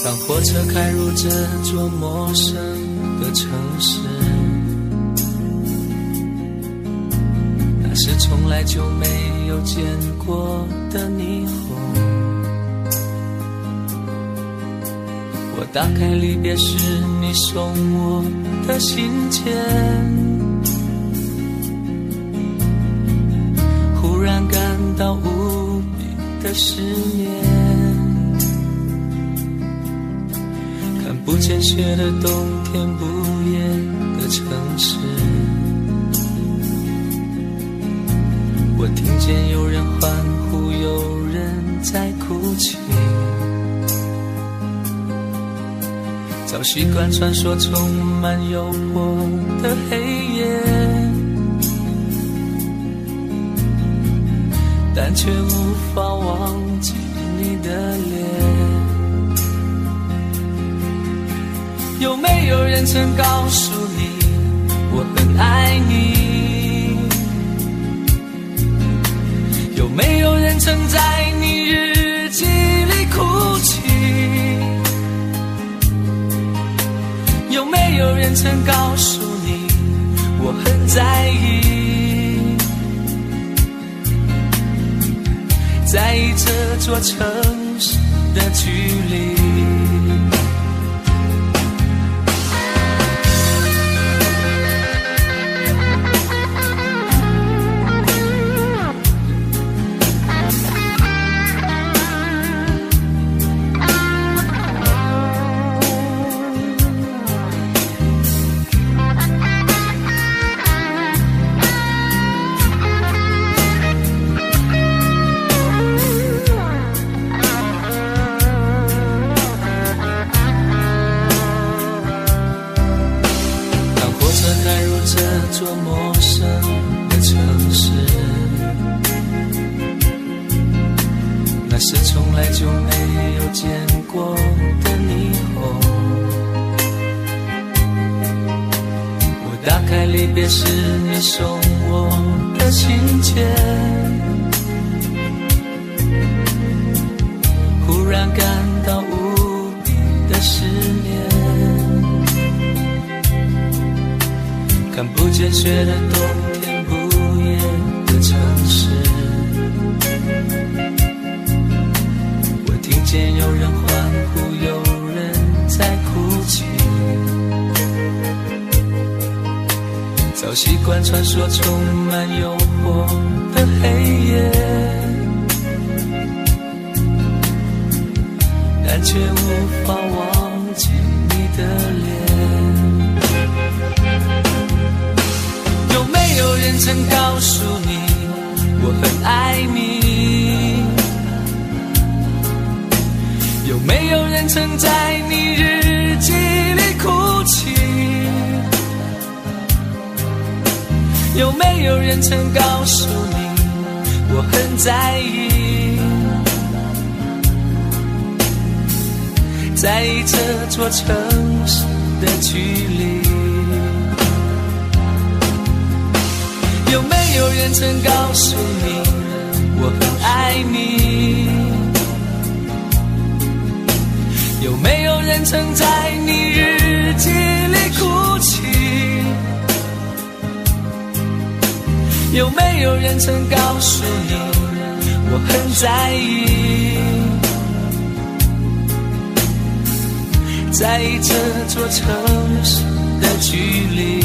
当火车开入这座陌生的城市，那是从来就没有见过的霓虹。我打开离别时你送我的信件，忽然感到无比的失眠。看不见雪的冬天，不夜的城市，我听见有人欢呼，有人在哭泣。早习惯传说充满诱惑的黑夜，但却无法忘记你的脸。有没有人曾告诉你我很爱你？有没有人曾在你日记里哭泣？有没有人曾告诉你我很在意？在意这座城市的距离。这座陌生的城市，那是从来就没有见过的霓虹。我打开离别时你送我的信件，忽然感到无比的失眠。看不见雪的冬天，不夜的城市，我听见有人欢呼，有人在哭泣。早习惯传说充满诱惑的黑夜，但却无法忘记你的脸。有没有人曾告诉你我很爱你？有没有人曾在你日记里哭泣？有没有人曾告诉你我很在意？在意这座城市的距离。有没有人曾告诉你我很爱你？有没有人曾在你日记里哭泣？有没有人曾告诉你我很在意？在意这座城市的距离。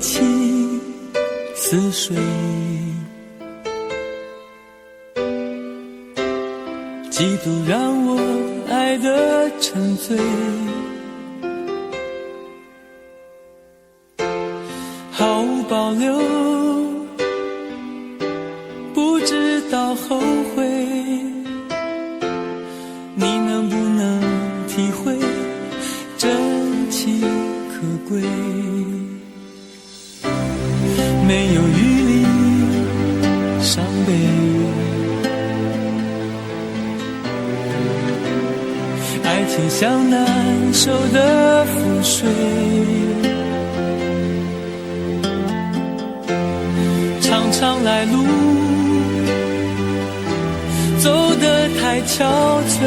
起似水，嫉妒让我爱得沉醉，毫无保留，不知道后悔。你能不能体会真情可贵？没有余力伤悲，爱情像难收的覆水，常常来路走得太憔悴，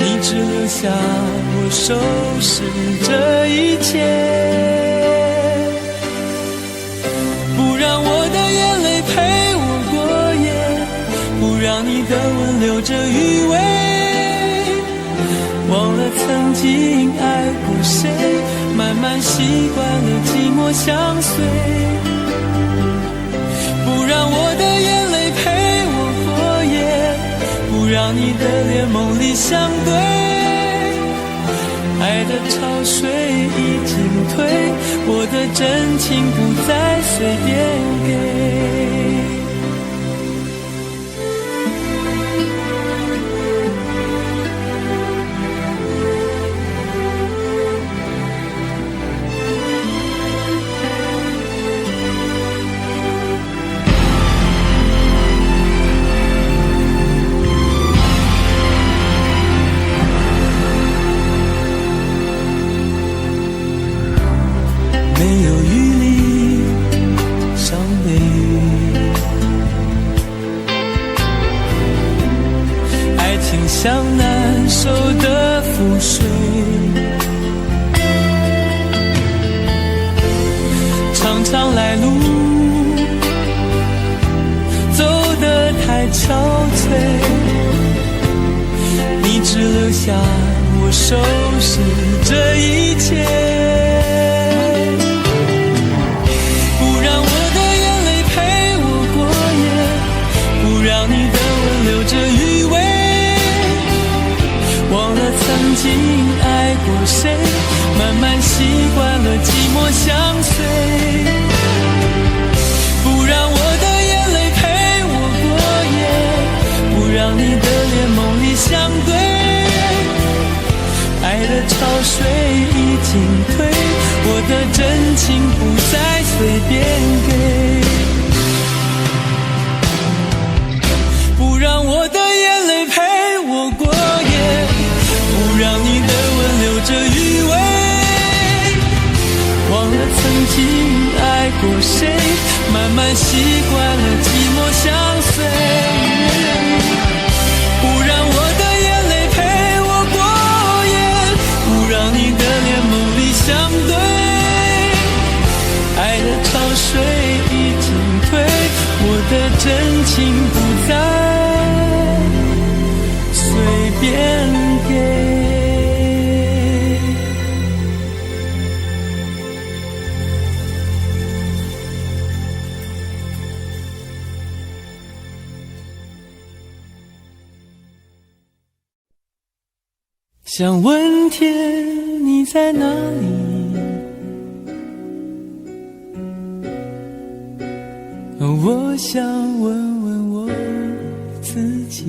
你只留下我收拾这一切，不让我的眼泪陪我过夜，不让你的吻留着余味，忘了曾经爱过谁，慢慢习惯了寂寞相随，不让我的眼泪陪我过夜，不让你的脸梦里相对，爱的潮水已经退，我的真情不再随便给。没有余力伤悲，爱情像难收的覆水，常常来路走得太憔悴，你只留下我收拾这一切，让你的吻留着余味，忘了曾经爱过谁，慢慢习惯了寂寞相随，不让我的眼泪陪我过夜，不让你的脸梦里相对，爱的潮水已经退，我的真情不再随便给，不让我的眼泪陪我过夜，不让你的吻留着余味，忘了曾经爱过谁，慢慢习惯了寂寞相随，不让我的眼泪陪我过夜，不让你的脸梦里相对，爱的潮水已经退，我的真情不再随便给。想问天你在哪里，我想问问我自己，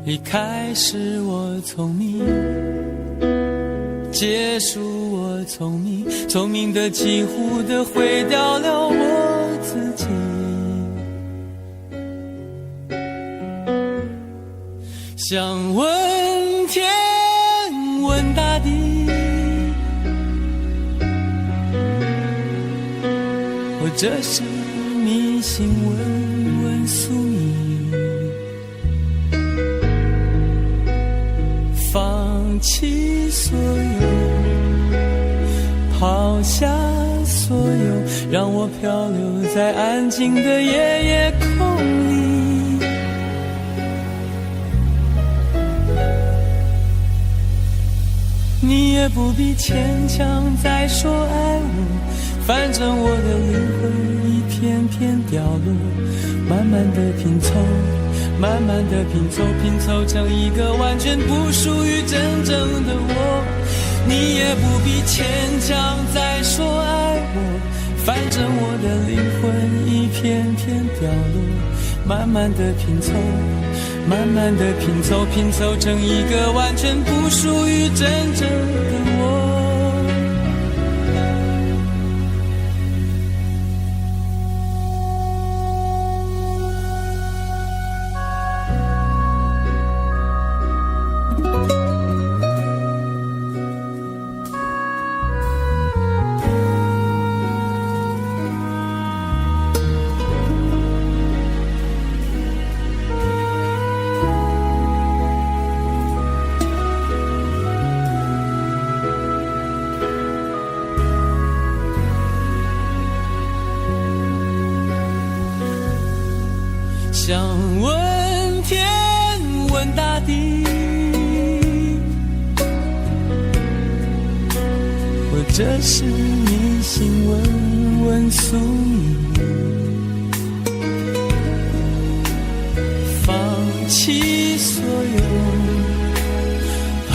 一开始我聪明，结束我聪明，聪明的几乎的毁掉了我自己，想问天问大地，或者是迷信问问宿命，放弃所有，抛下所有，让我漂流在安静的夜夜空里，也不必牵强再说爱我，反正我的灵魂一片片掉落，慢慢的拼凑，慢慢的拼凑，拼凑成一个完全不属于真正的我。你也不必牵强再说爱我，反正我的灵魂一片片掉落，慢慢的拼凑，慢慢的拼凑，拼凑成一个完全不属于真正的我。想问天问大地，或者是迷信问问宿命，放弃所有，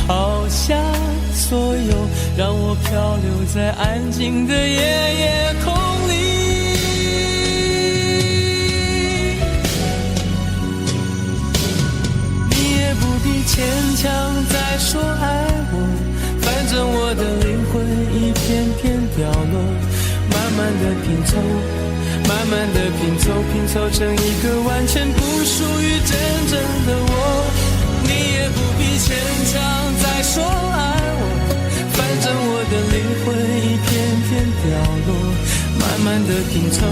抛下所有，让我漂流在安静的夜空里。牵强再说爱我，反正我的灵魂一片片掉落，慢慢的拼凑，慢慢的拼凑，拼凑成一个完全不属于真正的我。你也不必牵强再说爱我，反正我的灵魂一片片掉落，慢慢的拼凑，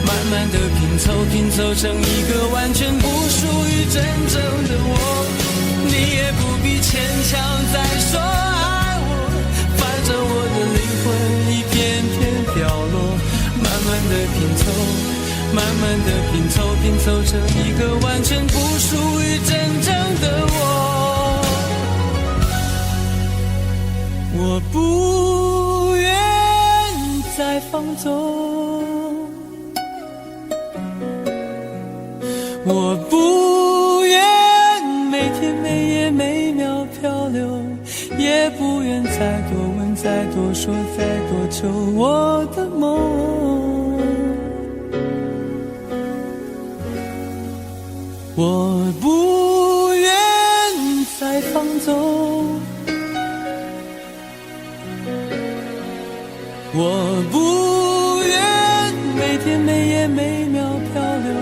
慢慢的拼凑，拼凑成一个完全不属于真正的我。你也不必牵强再说爱我，反正我的灵魂一片片掉落，慢慢的拼凑，慢慢的拼凑，拼凑成一个完全不属于真正的我。我不愿再放纵，我不愿每天每夜每秒漂流，也不愿再多问再多说再多求我的梦。我不愿再放纵，我不愿每天每夜每秒漂流，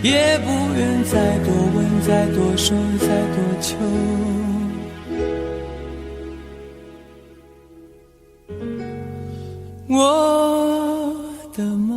也不愿再多问再多说再多求我的梦。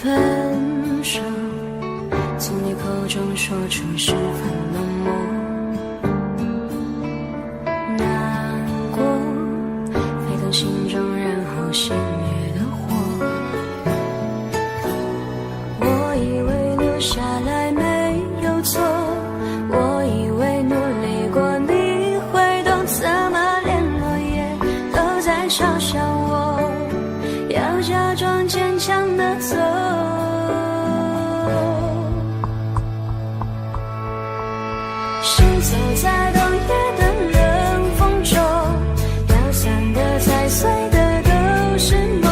分手，从你口中说出十分冷漠，难过沸腾心中，然后熄灭的火。我以为留下来没有错，我以为努力过你会懂，怎么连落叶都在嘲笑我，要假装坚强的走。行走在冬夜的冷风中，飘散的踩碎的都是梦。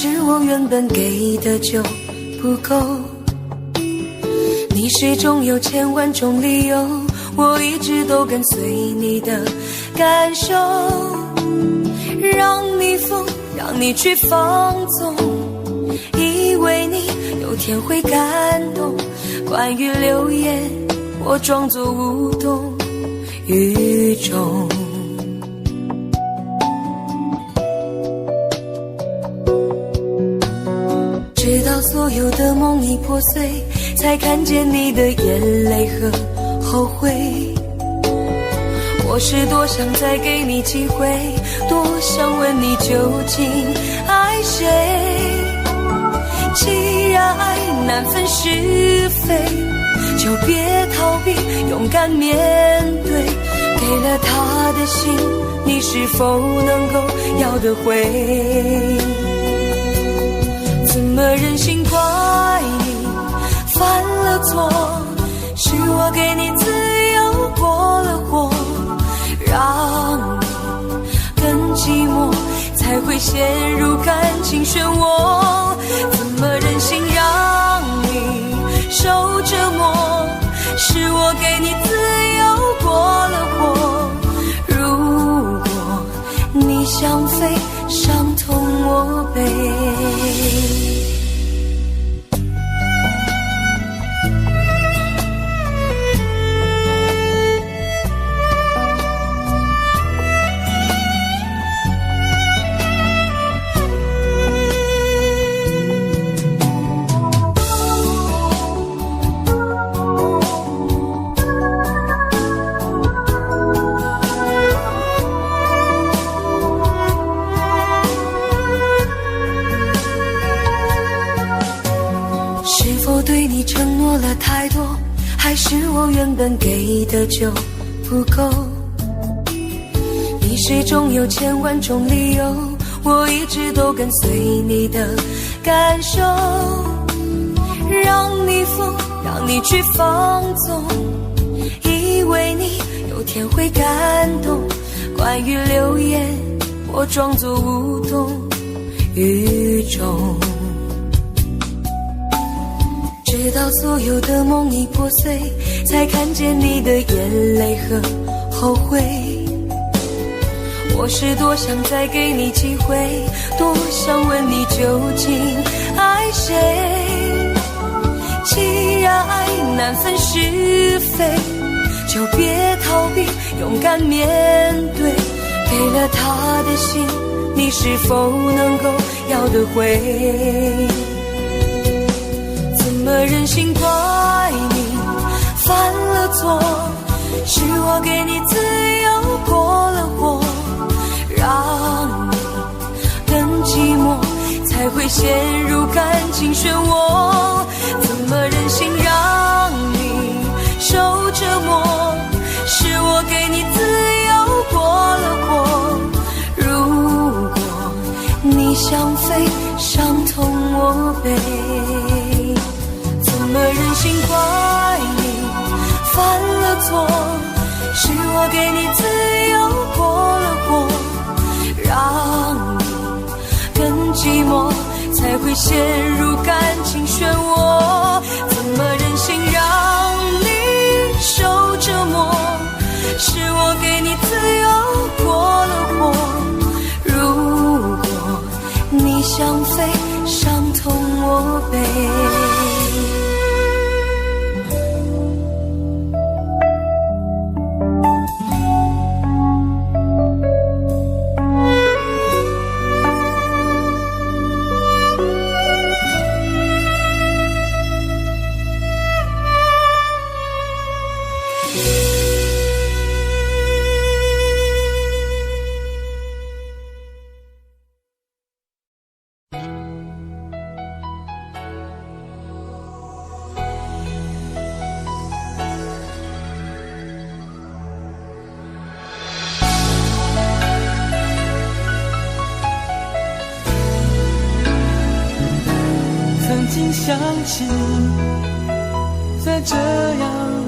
是我原本给的就不够？你始终有千万种理由，我一直都跟随你的感受，让你疯，让你去放纵，以为你有天会感动。关于流言，我装作无动于衷。直到所有的梦已破碎，才看见你的眼泪和后悔。我是多想再给你机会，多想问你究竟爱谁。既然爱难分是非，就别逃避，勇敢面对。给了他的心，你是否能够要得回？怎么忍心怪你犯了错？是我给你自由过了火，让你更寂寞，才会陷入感情漩涡。怎么忍心让你受折磨？是我给你自由过了火。如果你想飞，伤痛我背。对你承诺了太多，还是我原本给的就不够？你始终有千万种理由，我一直都跟随你的感受，让你疯，让你去放纵，以为你有天会感动。关于流言，我装作无动于衷。直到所有的梦已破碎，才看见你的眼泪和后悔。我是多想再给你机会，多想问你究竟爱谁。既然爱难分是非，就别逃避，勇敢面对。给了他的心，你是否能够要得回？怎么忍心怪你犯了错？是我给你自由过了火，让你更寂寞，才会陷入感情漩涡。怎么忍心让你受折磨？是我给你自由过了火。如果你想飞，伤痛我背。怎么忍心怪你犯了错？是我给你自由过了火，让你更寂寞，才会陷入感情漩涡。怎么忍心让你受折磨？是我给你自由过了火。如果你想飞，伤痛我背。曾经想起，在这样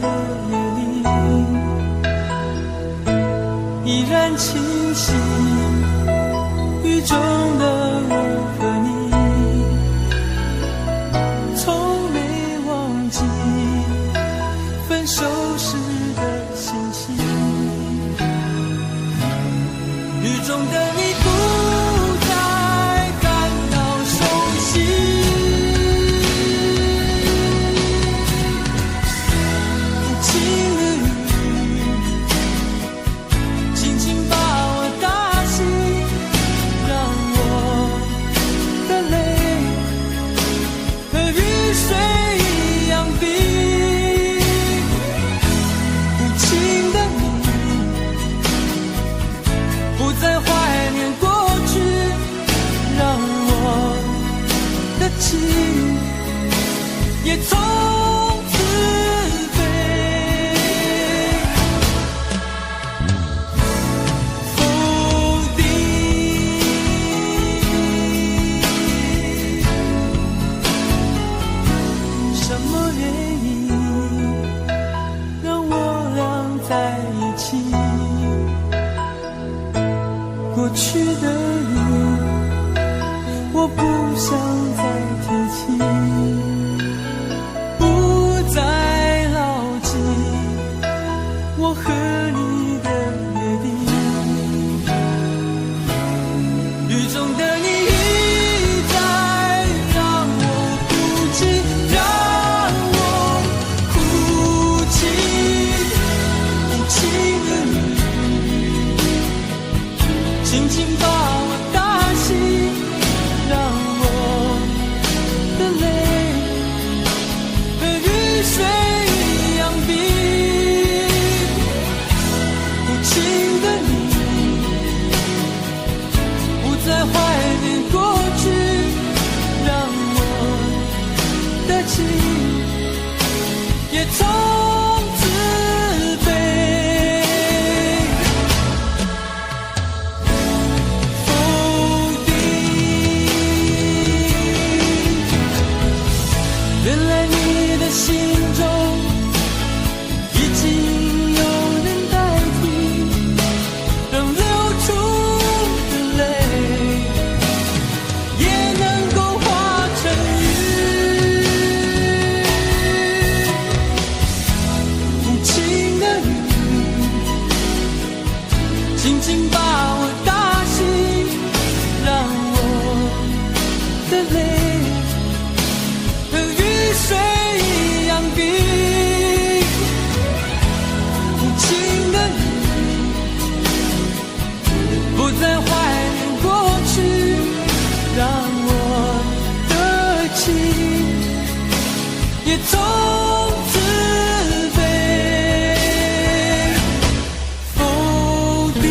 的夜里，依然清晰，雨中的我和你，情也从此飞。否定什么原因让我俩在一起？过去的你，我不想再提起，不再牢记我和你的约定。雨中的你一再让我哭泣，让我哭泣，无情的你轻轻把我打醒，让我的泪和雨水一样冰。无情的你不再怀念过去，让我的情也从此飞。否定，原来你的心中已经有人代替，让流出的泪也能够化成雨。无情的你轻轻把我打醒，让我的泪和雨水一样冰。无情的你不再怀念过去，让我的情也从此飞。否定。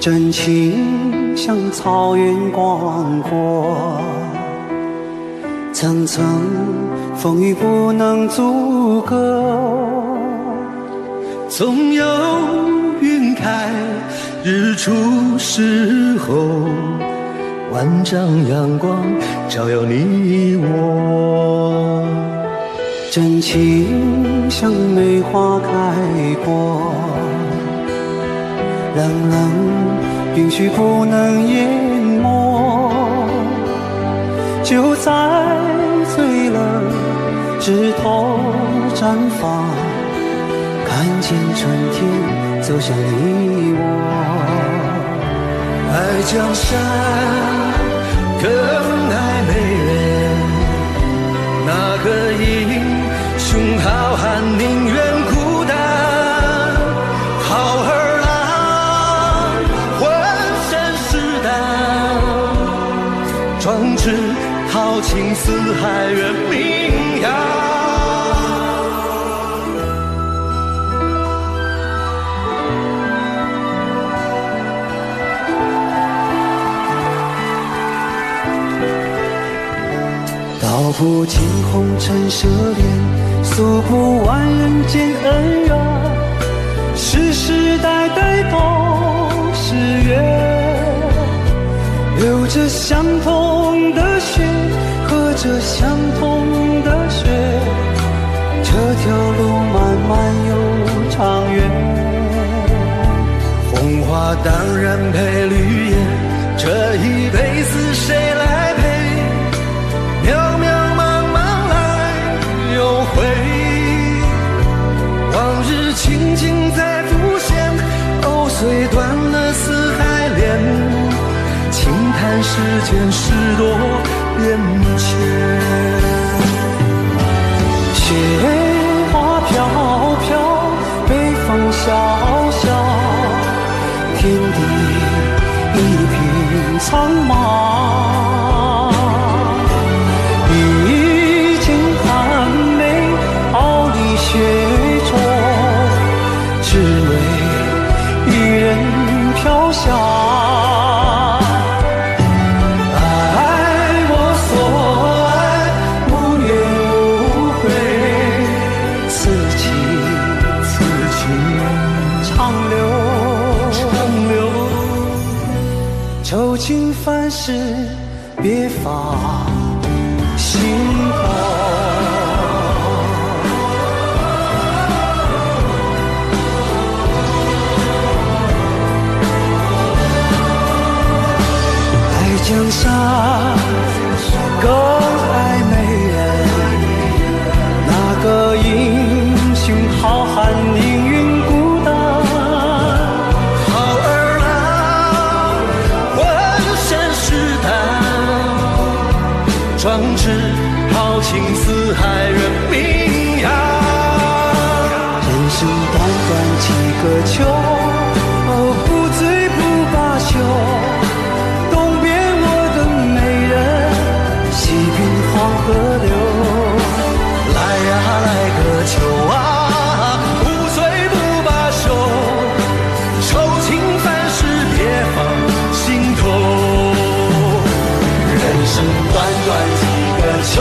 真情像草原广阔，层层风雨不能阻隔。总有云开日出时候，万丈阳光照耀你我。真情像梅花开过，冷冷允许不能淹没，就在最冷枝头绽放，看见春天走向你我。爱江山更爱美人，哪个英雄好汉宁愿孤单？好儿郎浑身是胆，壮志豪情四海远名扬。道不尽红尘奢恋，诉不完人间恩怨，世世代代都是缘，流着相同的血，喝着相同的血，这时间事多变迁。雪花飘飘，北风萧萧，天地一片苍茫。已经寒梅傲立雪中，只为一人飘香。愁情烦事别放心头，爱江山更爱美人，那个英雄好汉宁愿孤单。壮志豪情四海人名扬，人生短短几个秋，不醉不罢休。东边我的美人，西边黄河流。来呀来个秋啊，不醉不罢休，愁情烦事别放心头。人生短短几个秋，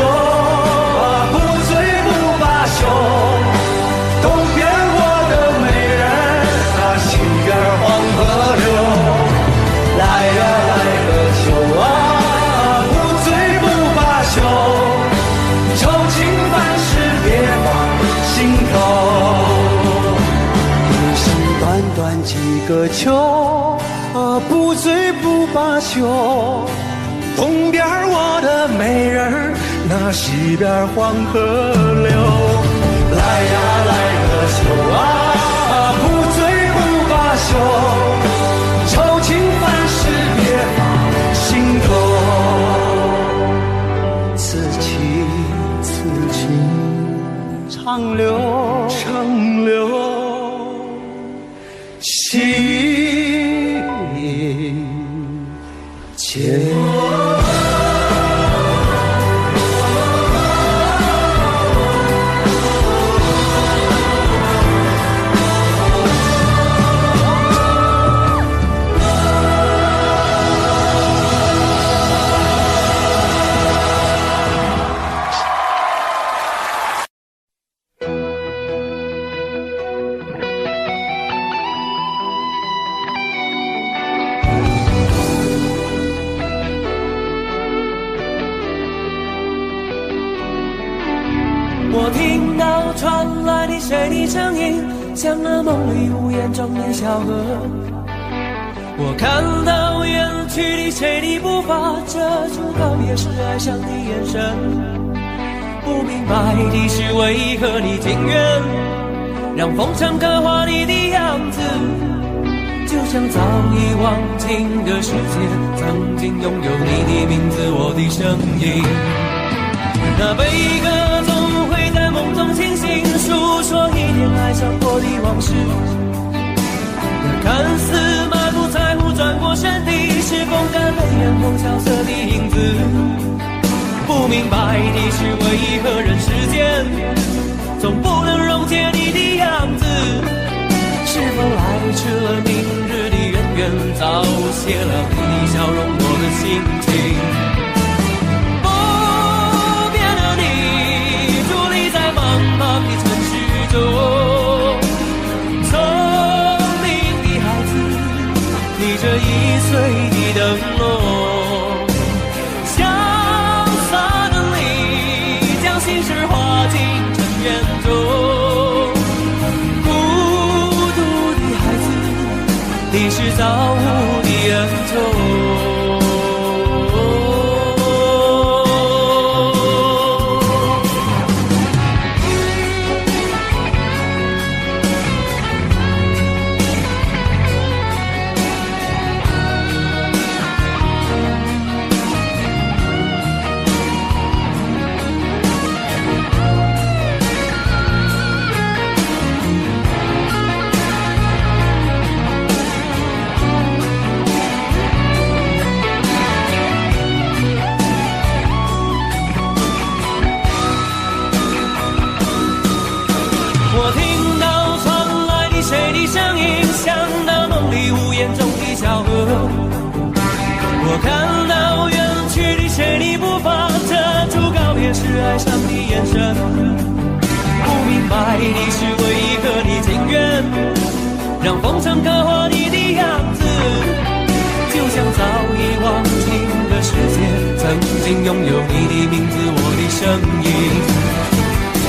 不醉不罢休。东边我的美人，西边黄河流。来呀来个秋啊，不醉不罢休，愁情烦事别放心头。人生短短几个秋，不醉不罢休。东边我的美人，那西边黄河流。来呀来个秋啊，不醉不罢休，愁情烦事别放心头。此情此情长留长留心间。我听到传来你谁的声音，像那梦里无言中的小河。我看到远去的谁的步伐，遮住告别时哀伤的眼神。不明白的是为何你情愿让风尘刻画你的样子，就像早已忘情的世界曾经拥有你的名字，我的声音。那悲歌总会在梦中清醒，诉说一点爱上过的往事。那看似满不在乎转过身的，是风干泪眼后萧瑟的影子。不明白的是为何人世间总不能溶解你的样子，是否来迟了明日的渊源，早谢了你的笑容我的心情。的城市中，聪明的孩子，你这1岁的灯笼，潇洒的你将心事化进爱上你眼神，不明白你是为何你情愿让风尘刻画你的样子，就像早已忘情的世界曾经拥有你的名字，我的声音。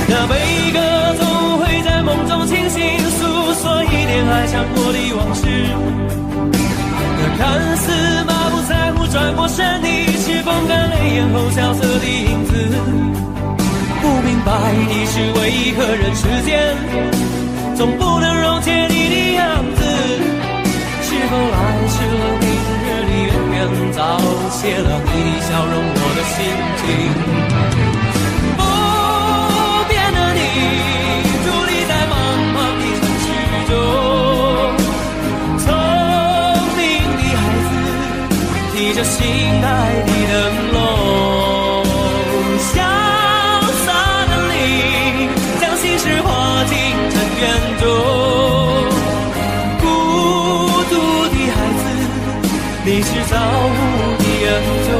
那悲歌总会在梦中清醒，诉说一点爱上过的往事。那看似马不在乎转过身，你是风干泪眼后萧瑟的影子。不明白你是为何人世间总不能溶解你的样子，是否来迟了明日的渊源，早谢了你的笑容我的心情。伫立在茫茫的城市中，聪明的孩子提着心爱的灯笼，潇洒的你将心事化进尘缘中，孤独的孩子你是造物的恩宠。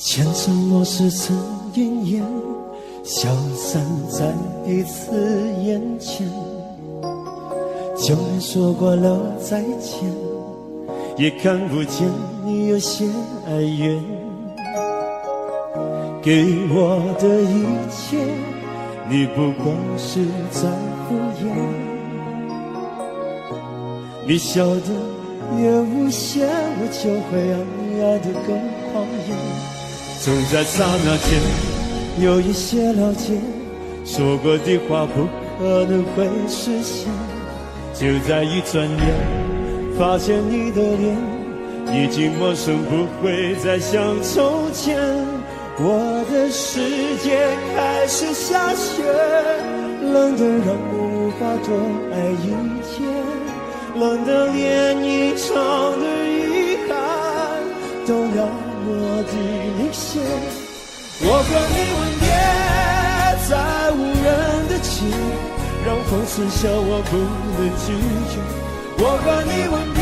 前尘若是曾应验，消散在彼此眼前。就连说过了再见，也看不见你有些哀怨。给我的一切，你不过是在敷衍。你笑得越无邪，我就会让你爱得更狂野。总在刹那间有一些了解，说过的话不可能会实现。就在一转眼，发现你的脸已经陌生，不会再像从前。我的世界开始下雪，冷得让我无法多爱一天，冷得连一场的遗憾都要落地凝结。我和你吻别在无人的街，让风吹笑我不能拒绝。我和你吻别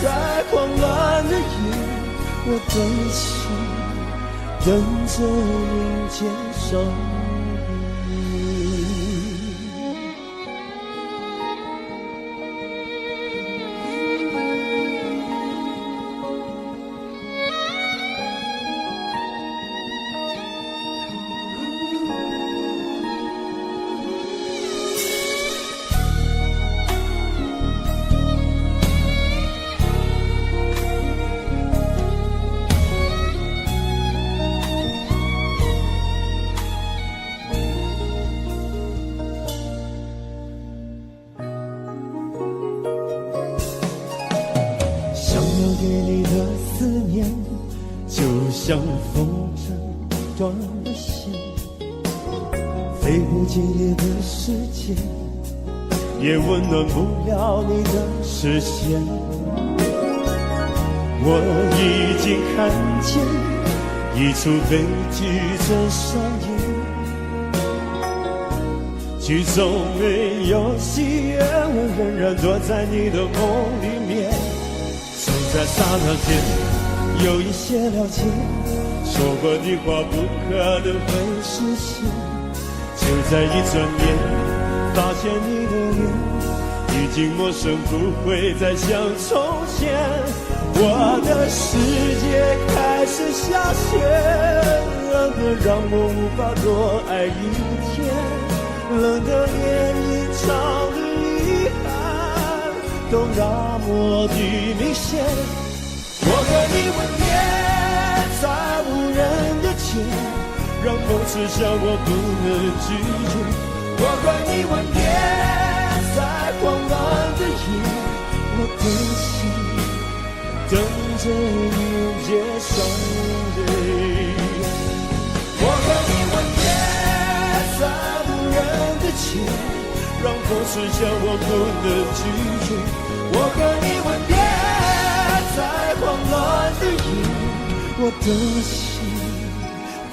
在慌乱的夜，我等起，等着迎接伤悲。给你的思念，就像风筝断了线，飞不进你的世界，也温暖不了你的视线。我已经看见一出悲剧正上演，剧中没有喜悦，我仍然躲在你的梦里面。在刹那间有一些了解，说过的话不可能会实现。就在一转眼，发现你的脸已经陌生，不会再像从前。我的世界开始下雪，冷得让我无法多爱一天，冷得连隐藏的遗憾都那么的明显。我和你吻别在无人的街，让风痴笑我不能拒绝。我和你吻别在慌乱的夜，我的心等着迎接伤悲。我和你吻别在无人的街，让风痴笑我不能拒绝。我和你吻别在慌乱的夜，我的心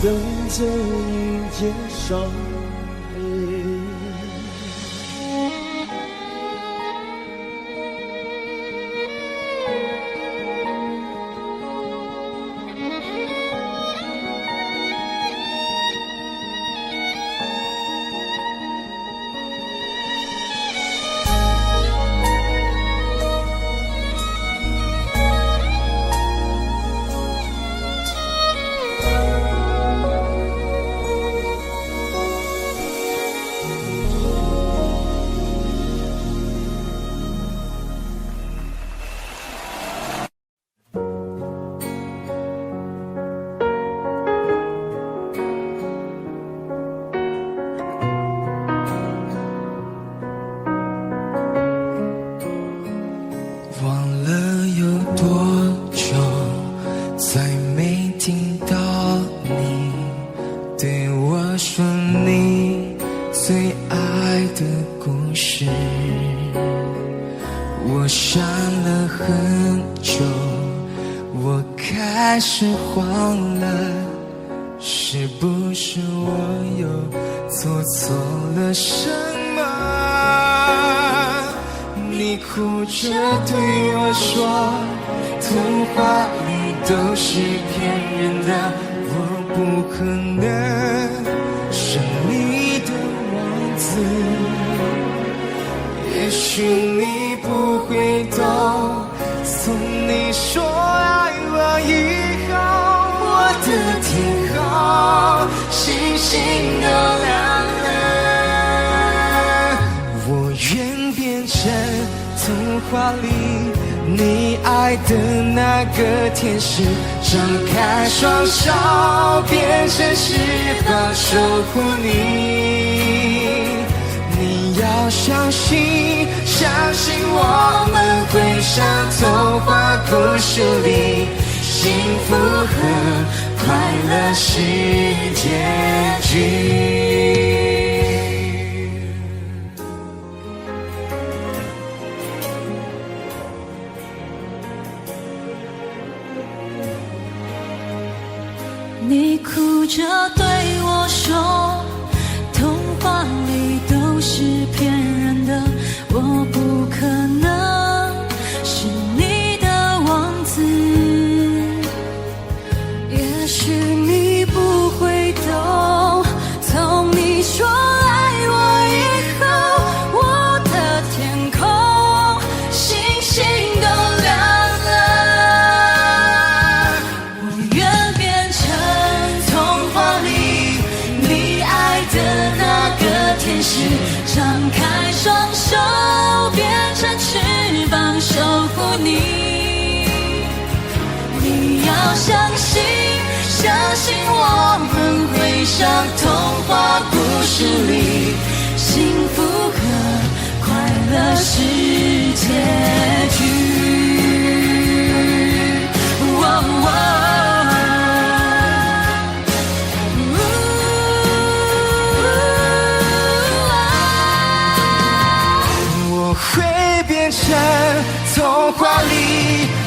等着迎接伤悲。我想了很久，我开始慌了，是不是我又做错了什么？你哭着对我说，童话里都是骗人的，我不可能是你的王子。也许你不会懂，从你说爱我以后，我的天空星星都亮了。我愿变成童话里你爱的那个天使，张开双手变成翅膀守护你。你要相信，相信我们会像童话故事里，幸福和快乐是结局。你哭着对我说，童话里都是骗人的，我不可能是你的王子。也许你不会懂，从你说爱我以后，我的天空星星都亮了。我愿变成童话里你爱的那个天使，张开双手变成翅膀守护你。你要相信，相信我们会像童话故事里，幸福和快乐是结局。我会变成童话里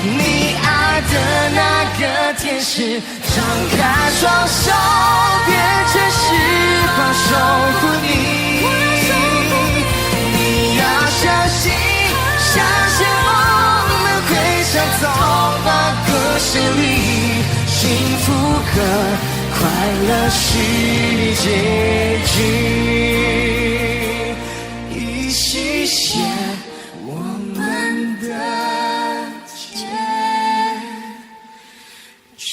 你爱的那个天使，张开双手变成翅膀守护你。你要相信，相信我们会像童话故事里，个快乐是结局，一起写我们的结局。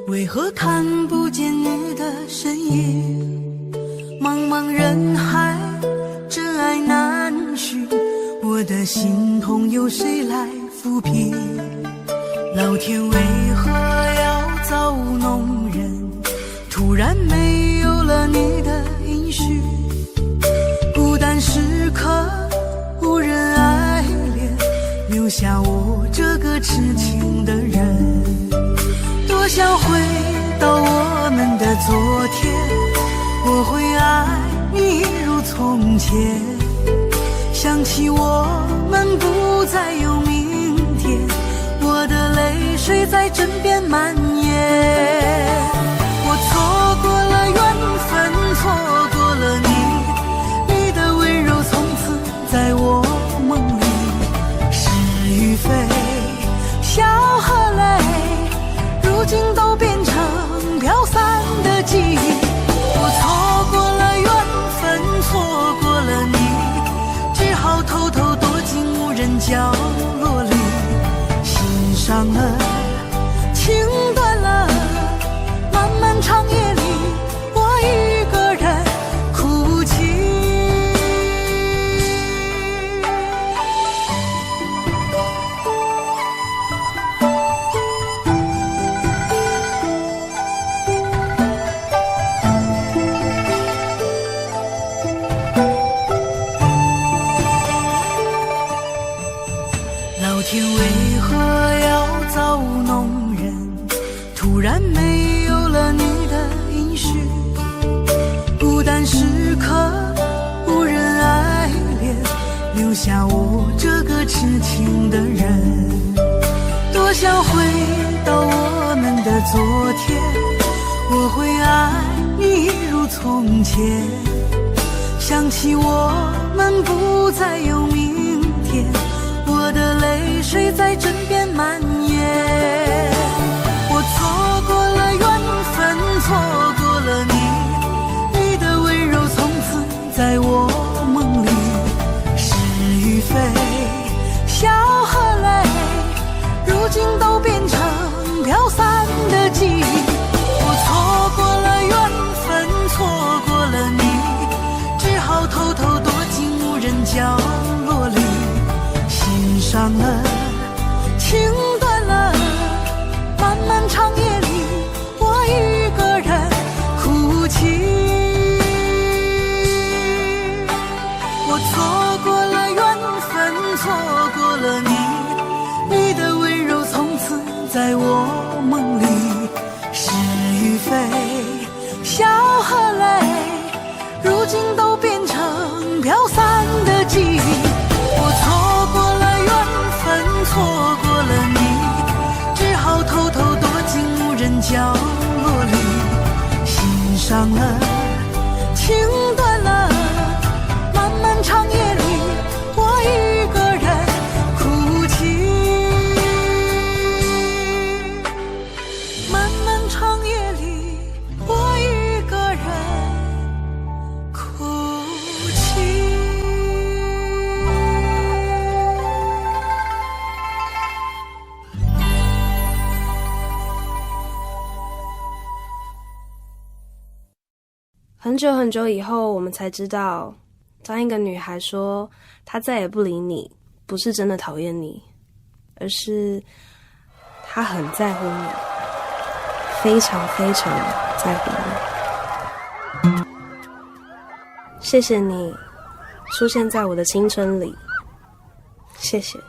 为何看不见你的身影？茫茫人海，真爱难寻，我的心痛有谁来抚平？老天为何要造物弄人？突然没有了你的音讯，孤单时刻无人爱怜，留下我这个痴情的人。多想回到我们的昨天，我会爱你如从前。想起我们不再有明天，我的泪水在枕边蔓延。我错过了缘分，错过了你，你的温柔从此在我梦里。是与非，笑和泪，如今都变成飘散的记忆。我错过了缘分，错过了你，只好偷偷躲进无人角落里。心伤了，情断了，漫漫长夜里，我一个人哭泣。老天为何要造物弄人？突然没有了你的音讯，孤单时刻无人爱怜，留下我这个痴情的人。多想回到我们的昨天，我会爱你如从前。想起我们不再有明天，我的泪水在枕边蔓延。我错过了缘分，错过了你，你的温柔从此在我梦里。是与非，笑和泪，如今都变成飘散的记忆。我错过了缘分，错过了你，只好偷偷躲进无人角落里。心伤了，情断了，漫漫长夜里，我一个人哭泣。我错过了缘分，错过了你，你的温柔从此在我梦里。是与非，笑和泪，如今都变成飘散的记忆。我错过了缘分，错过了你，只好偷偷躲进无人角落里。心伤了，情断了，漫漫长夜里，我一个人哭泣。漫漫长夜里，我一个人哭泣。很久很久以后，我们才知道，当一个女孩说她再也不理你，不是真的讨厌你，而是他很在乎你，非常非常在乎你。谢谢你出现在我的青春里，谢谢。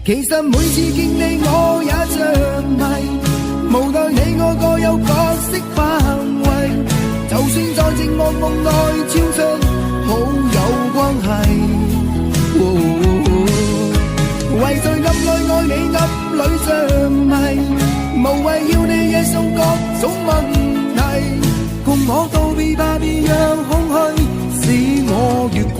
其實每次見你我也着迷，無奈你我各有角色範圍，就算在寂寞夢內超出好友關係，唯在暗內愛你暗裏着迷，無謂要你惹送各種問題，共我道別吧，別讓空虛使我越軌。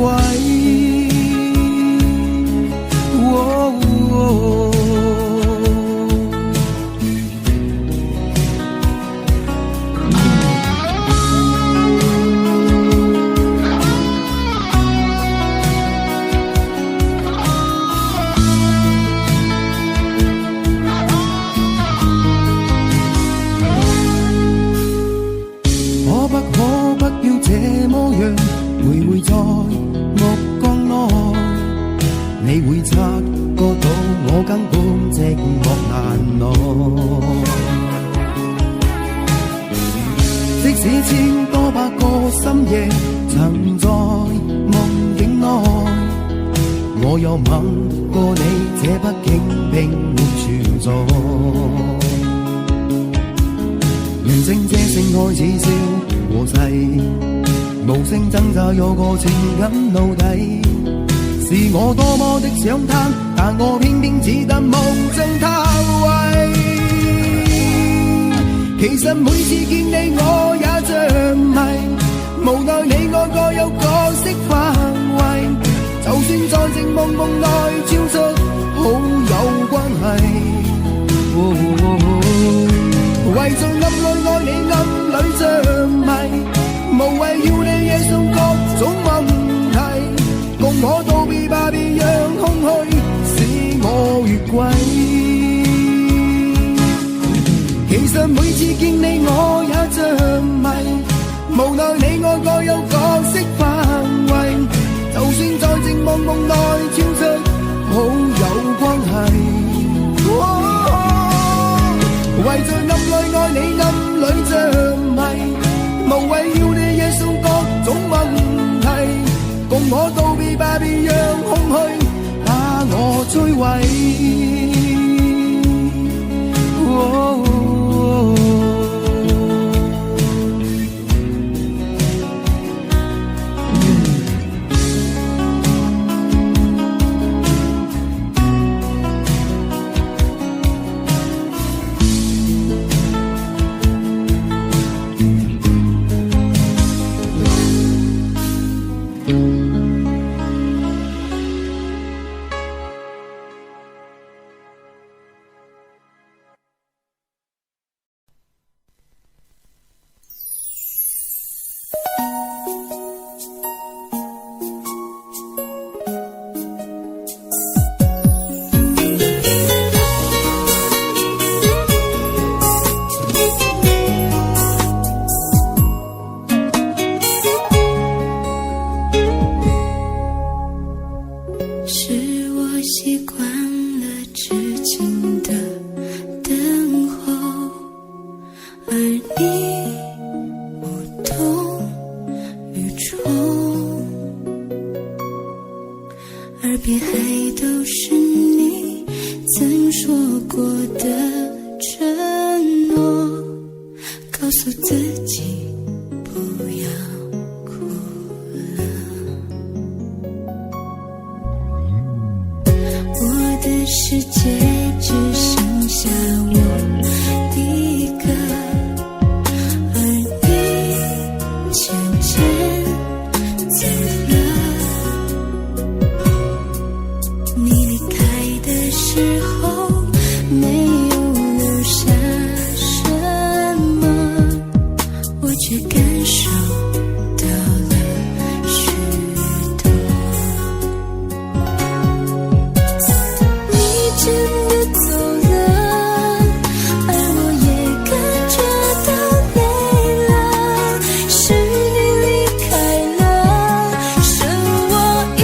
可不可不要這麼樣，每每在目光內，你會察覺到我根本寂寞難耐。即使千多百個深夜曾在夢境內，我有吻過你，這畢竟並沒存在。人生這性愛似笑和逝，無聲掙扎有個情感奴隸。是我多麼的想貪，但我偏偏只得無盡他位。其實每次見你我也着迷，無奈你我各有角色範圍，就算在寂寞夢內超出好友關係，唯在暗內愛你暗裏着迷，無謂要你惹送各種問題，共我道別吧，別讓空虛使我越軌。其實每次見你我也着迷，無奈你我各有角色範圍，就算在寂寞夢內超出好友關係，唯在暗內愛你暗裏着迷，無謂要你惹送各種問題，共我道別吧，別讓空虛把我摧毀。耳边还都是说过的承诺，告诉自己不要哭了。我的世界只剩下我一个，而你渐渐走了。你离开的时候没有留下什么，我却感受到了许多。你真的走了，而我也感觉到累了，是你离开了，剩我一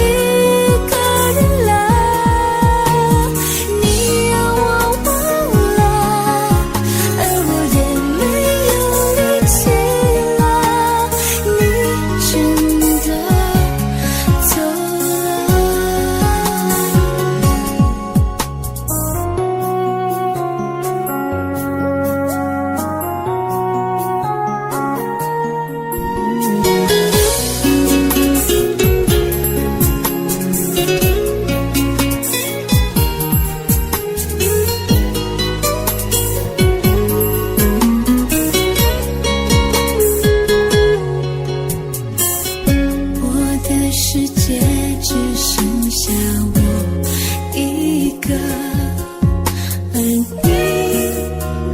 个人了。你让我忘了，而我也没有力气了，你真的走了。我的世界只剩下我一个，而你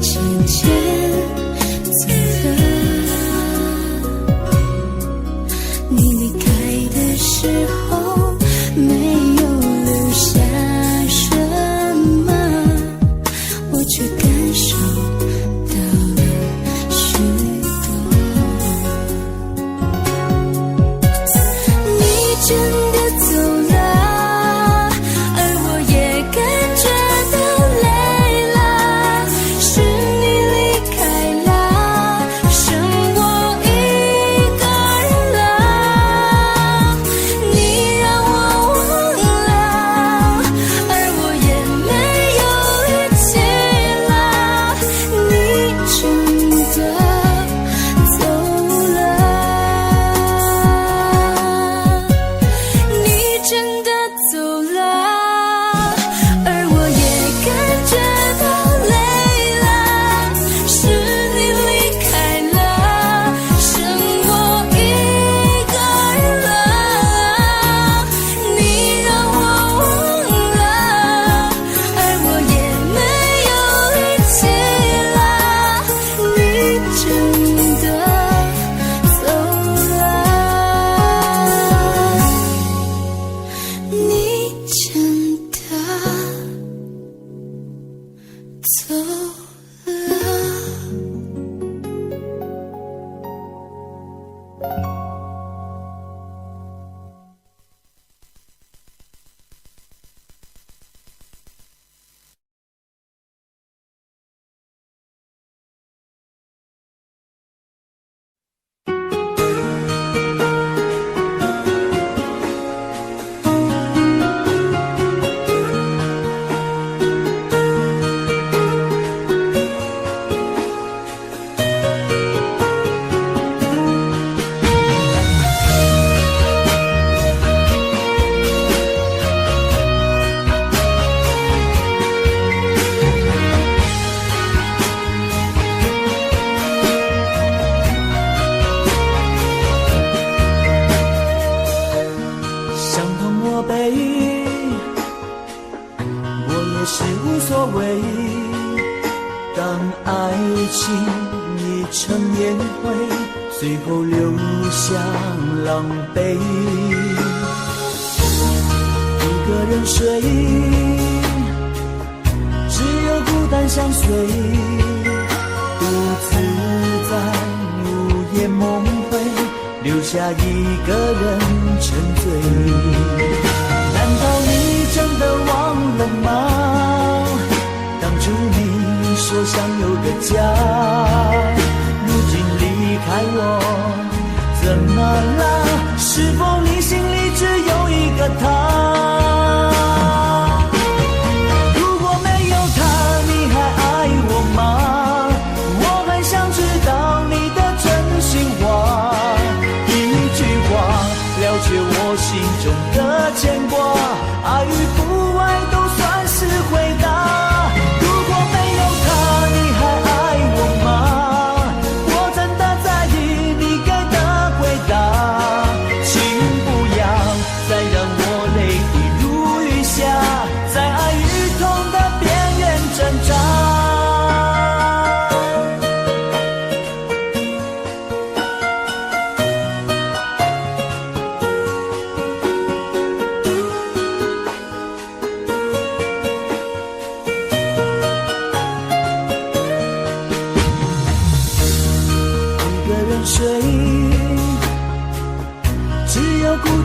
渐渐走了。你离开的时候没有留下什么，我却感受到了许多。你真的走了，而我也感觉到累了，是你离开了，剩我一个人了。你让我忘了，而我也没有力气了，你真的走了。你真的走了，而我也感觉到累了，是你离开了，剩我一个人了。你让我忘了，而我也没有力气了，你真的走了。你真的走了。伤痛我背，我也是无所谓。当爱情已成烟灰，最后留下狼狈。一个人睡，只有孤单相随，独自在午夜梦回，留下一个人沉醉。难道你真的忘了吗？当初你说想有个家，如今离开我，怎么了？是否你心里只有一个他？如果没有他，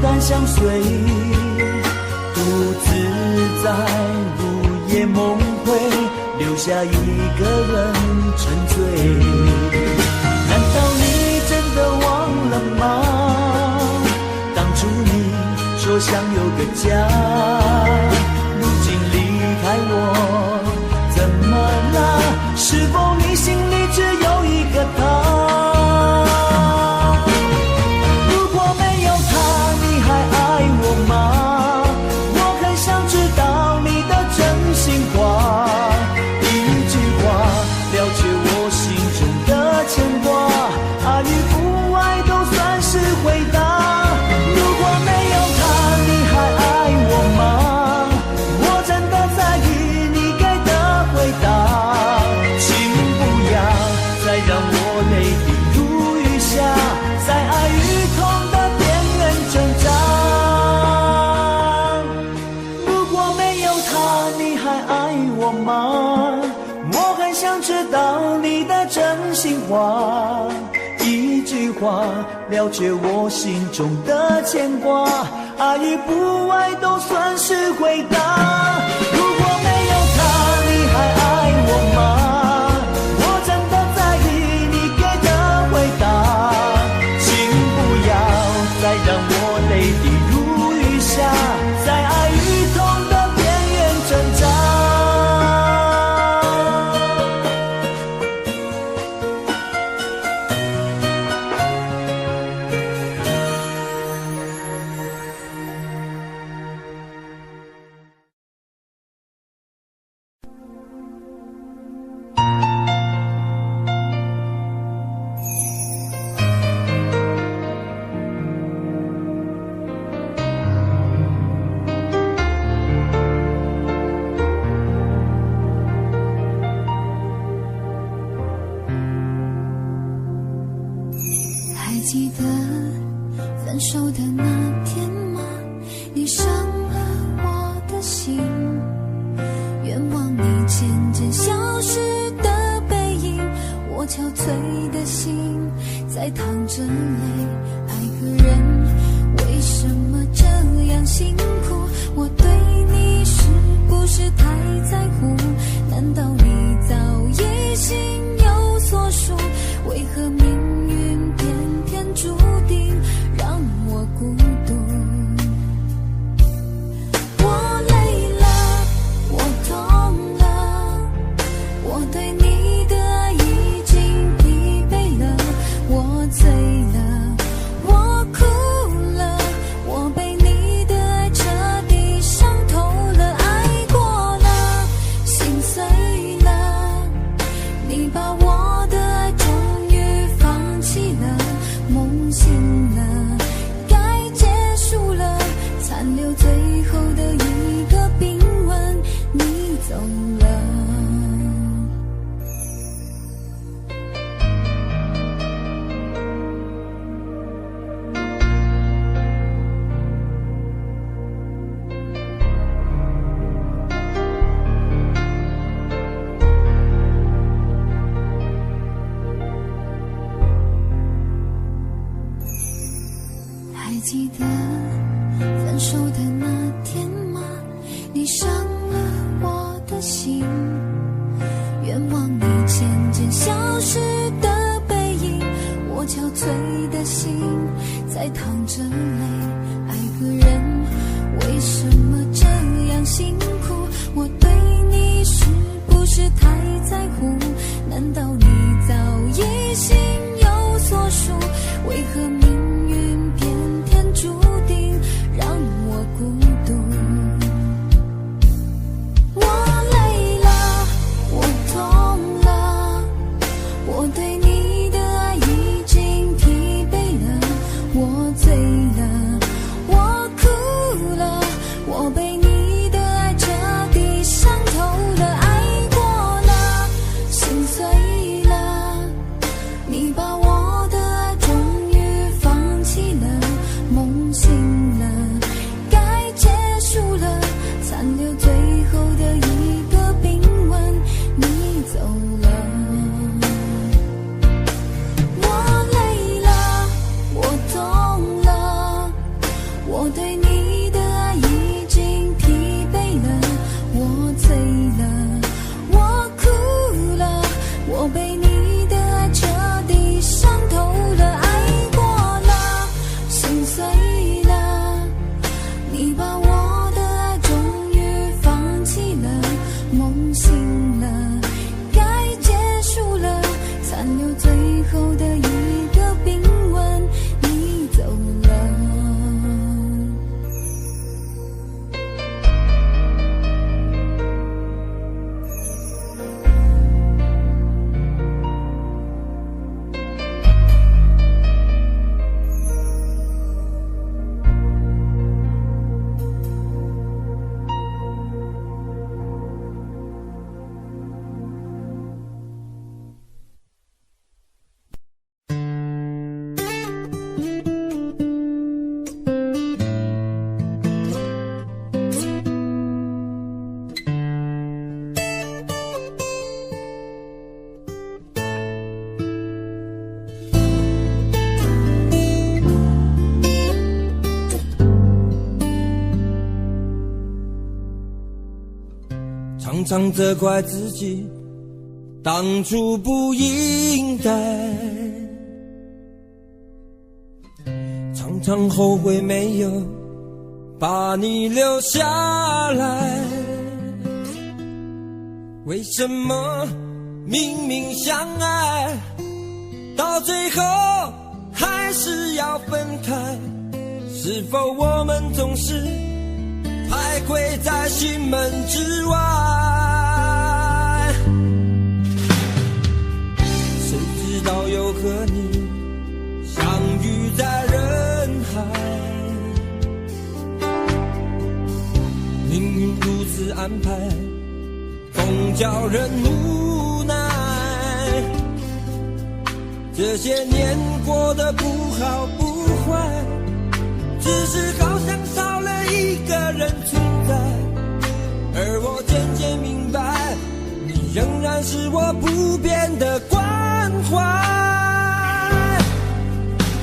单相随，独自在午夜梦回，留下一个人沉醉。难道你真的忘了吗？当初你说想有个家，如今离开我怎么了？是否你心里只有一个他？如果没有他，你还爱我吗？我很想知道你的真心话，一句话了却我心中的牵挂，爱与不爱都算是回答。如果没有他，你还爱我吗？我真的在意你给的回答，请不要再让我泪滴如雨下，在爱与痛的边缘挣扎。如果没有他，你还爱我吗？我很想知道你的真心话，一句话了却我心中的牵挂，爱与不爱都算是回答。如果没有他，你还爱我吗？我真的在意你给的回答，请不要再让我泪滴如雨下，在爱与痛的边缘挣扎。还记得分手的那天吗？你伤了我的心，愿望你渐渐消失的背影，我憔悴的心在淌着泪。爱个人为什么这样辛苦？我对你是不是太在乎？难道你早已心有所属？为何命运偏偏注定让我孤独？我累了，我痛了，我对你的爱已经疲惫了，我醉了，我哭了，我被你的爱彻底伤透了，爱过了，心碎了，你把我的爱终于放弃了，梦醒了，该结束了，残留最后的一个冰吻，你走了。还记得分手的那天吗？你伤了我的心，愿望你渐渐消失的背影，我憔悴的心在淌着泪。爱个人为什么这样辛苦？我对你是不是太在乎？难道你早已心有所属？为何命运偏偏注定让我孤独？我累了，我痛了，我对你的爱已经疲惫了，我醉了，我哭了，我被你的爱彻底伤透了，爱过了，心碎了，你常常责怪自己当初不应该，常常后悔没有把你留下来。为什么明明相爱，到最后还是要分开？是否我们总是徘徊在心门之外？谁知道又和你相遇在人海，命运如此安排，总叫人无奈。这些年过得不好不坏，只是好像少了一个人存在。而我渐渐明白，你仍然是我不变的关怀。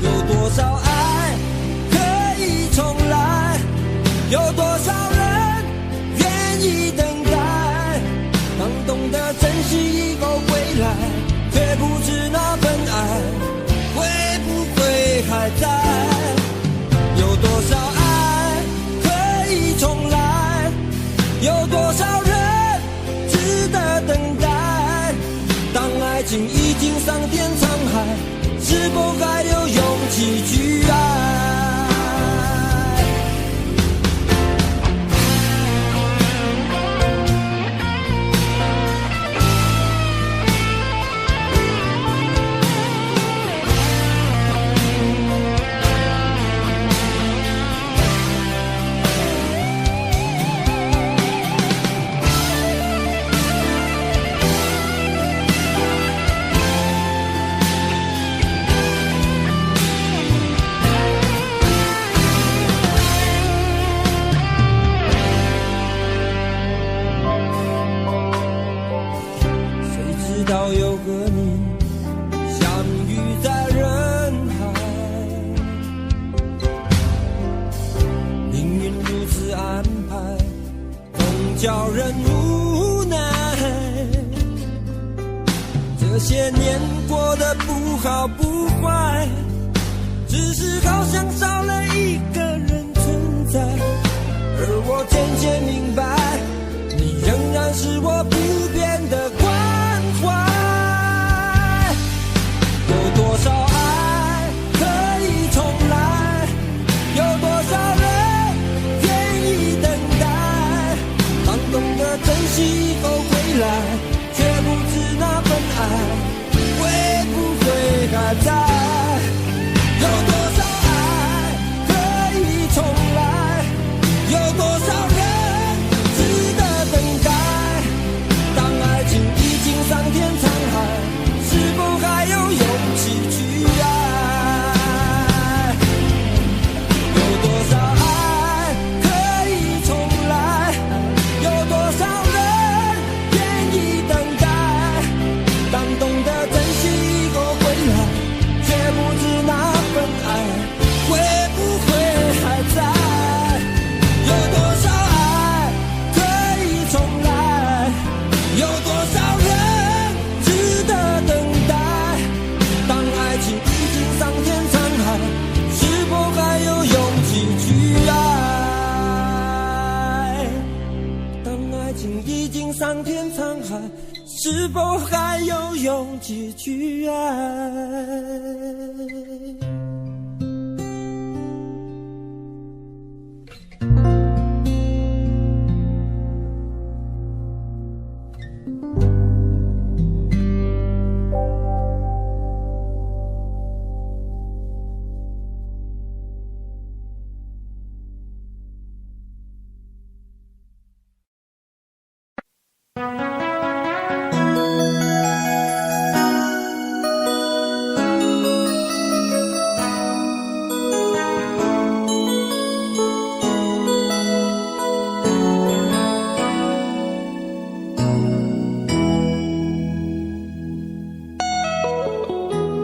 有多少爱可以重来，有多少人愿意等待。当懂得珍惜以后归来，却不知那份爱会不会还在。有多少爱可以重来，有多少人值得等待。当爱情已经桑田沧海，是否还有勇气去爱？叫人无奈，这些年过得不好不坏，只是好像少了一个人存在。而我渐渐明白，你仍然是我不变的关怀。有多少爱可以重来，有多少人愿意等待。当懂得珍惜以后回来，却不知那份爱会不会还在。有多少爱可以重来，有多少人值得等待。当爱情已经桑田沧海，是否还有勇气去爱？有多少爱可以重来，有多少人愿意等待。当懂得珍惜以后回来，却不知那份爱会不会还在。有多少爱可以重来，有多少人值得等待。当爱情已经桑田沧海，是否还有勇气去爱？当爱情已经桑田沧海，是否还有勇气去爱？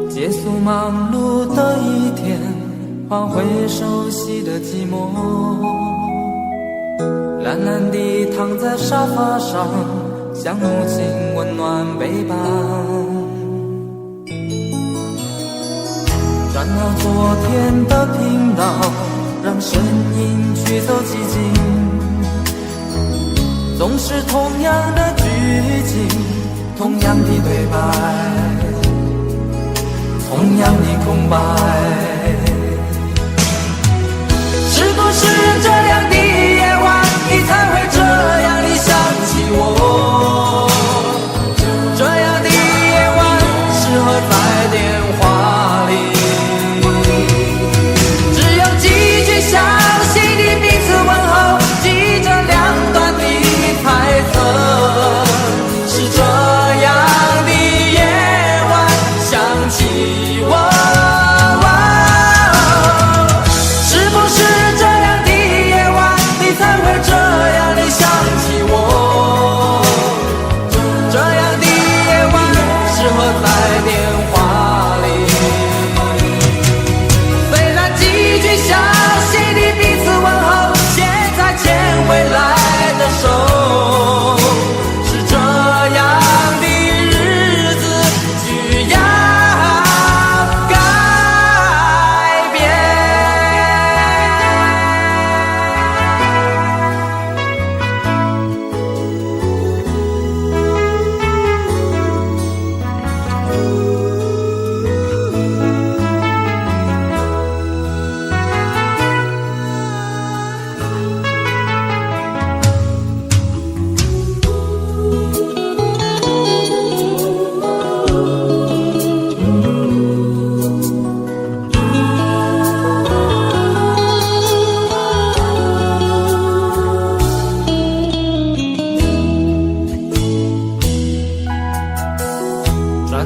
结束忙碌的一天，换回熟悉的寂寞。懒懒地躺在沙发上，像母亲温暖背膀。转到昨天的频道，让声音驱走寂静。总是同样的剧情，同样的对白，同样的空白。是不是这样的夜晚，你才会这样地想起我？这样的夜晚适合在电话里，只有几句详细的彼此问候，记着两端的猜测。是这样的夜晚想起我。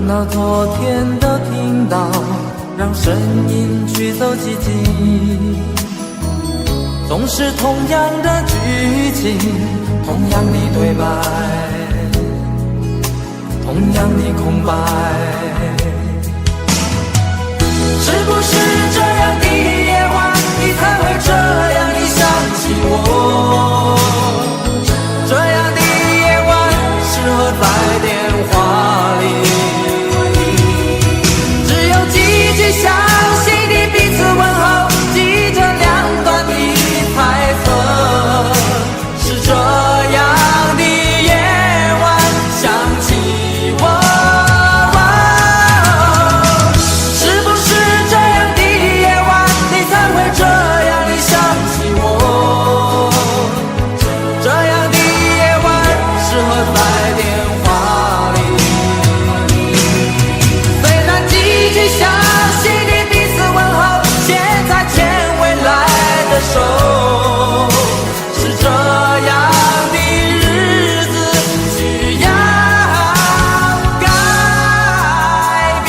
到昨天的频道，让声音驱走寂静。总是同样的剧情，同样的对白，同样的空白。是不是这样的夜晚，你才会这样地想起我？这样的夜晚适合在电话里，详细的彼此问候，记着两端的猜测。是这样的夜晚想起我。是不是这样的夜晚，你才会这样地想起我？这样的夜晚适合在电话里，虽然几句想手，是这样的日子需要改变。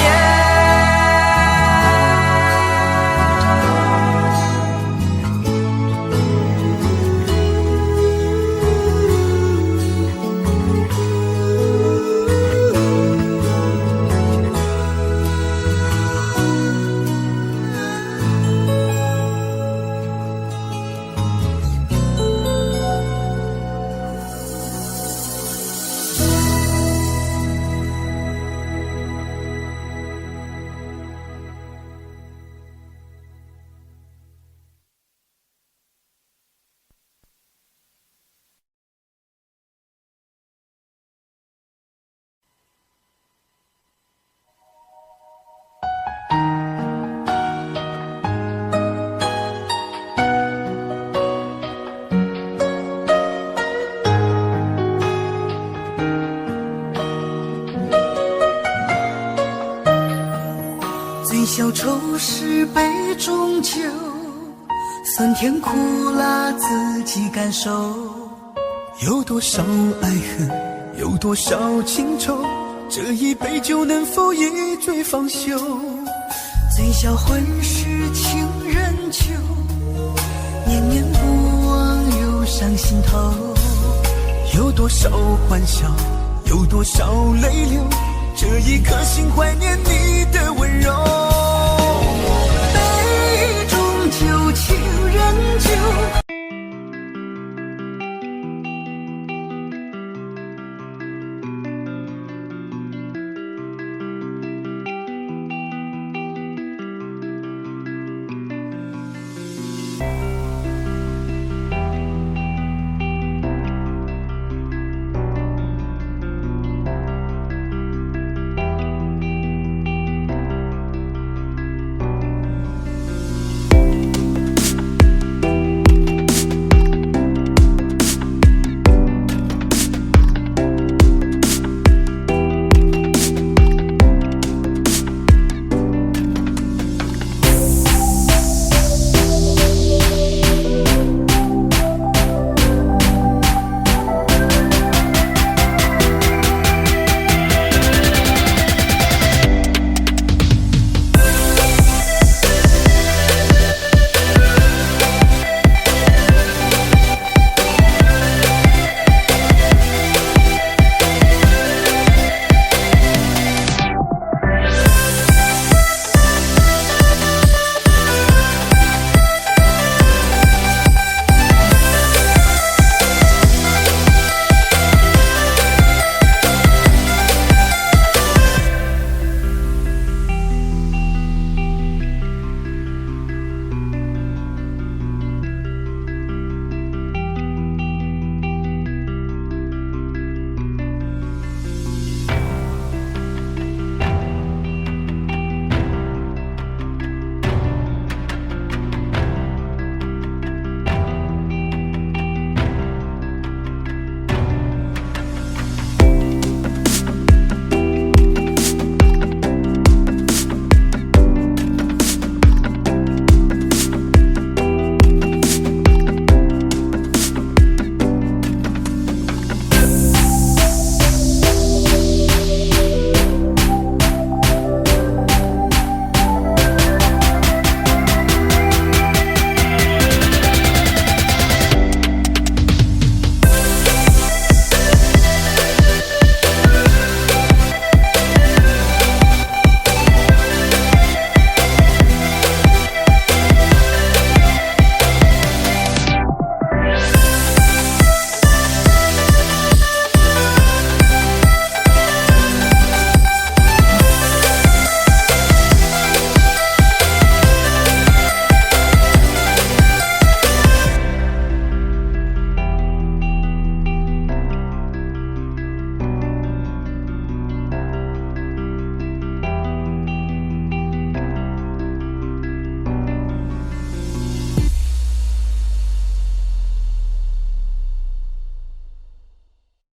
醉消愁是杯中酒，酸甜苦辣自己感受。有多少爱恨，有多少情愁，这一杯酒能否一醉方休？醉消魂是情人酒，念念不忘又上心头。有多少欢笑，有多少泪流，这一颗心怀念你的温柔。